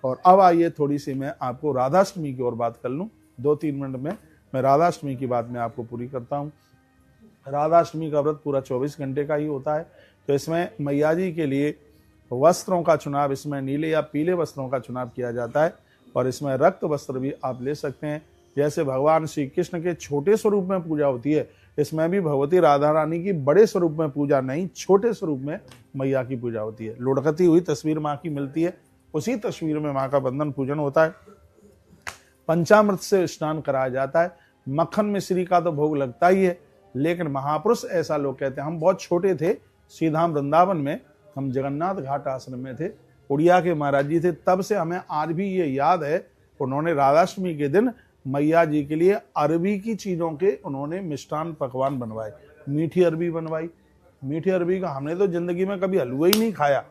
और अब आइए थोड़ी सी मैं आपको राधाष्टमी की ओर बात कर लूँ। 2-3 मिनट में मैं राधाष्टमी की बात मैं आपको पूरी करता हूँ। राधाष्टमी का व्रत पूरा 24 घंटे का ही होता है। तो इसमें मैया जी के लिए वस्त्रों का चुनाव, इसमें नीले या पीले वस्त्रों का चुनाव किया जाता है और इसमें रक्त वस्त्र भी आप ले सकते हैं। जैसे भगवान श्री कृष्ण के छोटे स्वरूप में पूजा होती है, इसमें भी भगवती राधा रानी की बड़े स्वरूप में पूजा नहीं, छोटे स्वरूप में मैया की पूजा होती है। लुढ़कती हुई तस्वीर माँ की मिलती है, उसी तस्वीर में माँ का बंधन पूजन होता है। पंचामृत से स्नान कराया जाता है। मक्खन मिश्री का तो भोग लगता ही है, लेकिन महापुरुष ऐसा लोग कहते हैं। हम बहुत छोटे थे, सीधा वृंदावन में हम जगन्नाथ घाट आश्रम में थे, उड़िया के महाराज जी थे, तब से हमें आज भी ये याद है, उन्होंने राधाष्टमी के दिन मैया जी के लिए अरबी की चीज़ों के उन्होंने मिष्ठान पकवान बनवाए। मीठी अरबी बनवाई, मीठी अरबी का हमने तो जिंदगी में कभी हलवा ही नहीं खाया,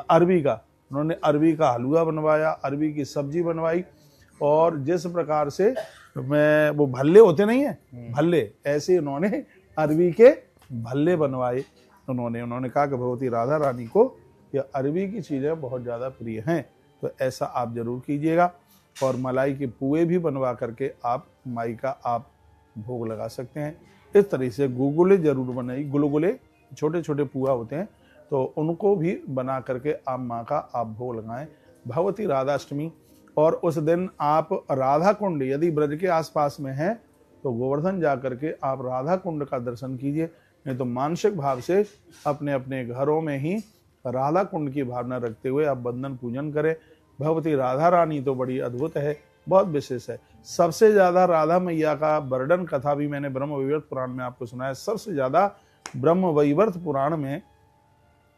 अरबी का उन्होंने अरबी का हलवा बनवाया, अरबी की सब्जी बनवाई। और जिस प्रकार से मैं वो भल्ले होते नहीं है, भल्ले, ऐसे उन्होंने अरबी के भल्ले बनवाए। उन्होंने कहा कि भगवती राधा रानी को ये अरबी की चीज़ें बहुत ज़्यादा प्रिय हैं, तो ऐसा आप जरूर कीजिएगा। और मलाई के पुए भी बनवा करके आप माई का आप भोग लगा सकते हैं। इस तरह से गुलगुले जरूर बनाइए, गुलगुले छोटे छोटे पुआ होते हैं, तो उनको भी बना करके आप माँ का आप भोग लगाएं। भगवती राधाष्टमी, और उस दिन आप राधा कुंड यदि ब्रज के आसपास में हैं तो गोवर्धन जा करके आप राधा कुंड का दर्शन कीजिए, नहीं तो मानसिक भाव से अपने अपने घरों में ही राधा कुंड की भावना रखते हुए आप बंधन पूजन करें। भगवती राधा रानी तो बड़ी अद्भुत है, बहुत विशेष है। सबसे ज्यादा राधा मैया का वर्णन कथा भी मैंने ब्रह्म वैवर्त पुराण में आपको सुनाया। सबसे ज्यादा ब्रह्म वैवर्त पुराण में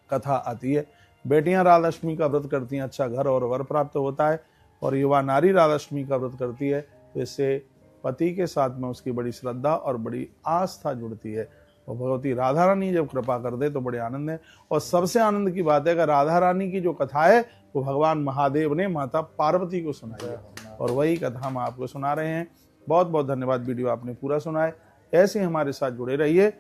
कथा आती है। बेटियां राधाष्टमी का व्रत करती हैं, अच्छा घर और वर प्राप्त होता है। और युवा नारी राधाष्टमी का व्रत करती है तो इससे पति के साथ में उसकी बड़ी श्रद्धा और बड़ी आस्था जुड़ती है। और भगवती राधा रानी जब कृपा कर दे तो बड़े आनंद है। और सबसे आनंद की बात है कि राधा रानी की जो कथा है वो भगवान महादेव ने माता पार्वती को सुनाई है, और वही कथा हम आपको सुना रहे हैं। बहुत बहुत धन्यवाद, वीडियो आपने पूरा सुना है। ऐसे हमारे साथ जुड़े रहिए।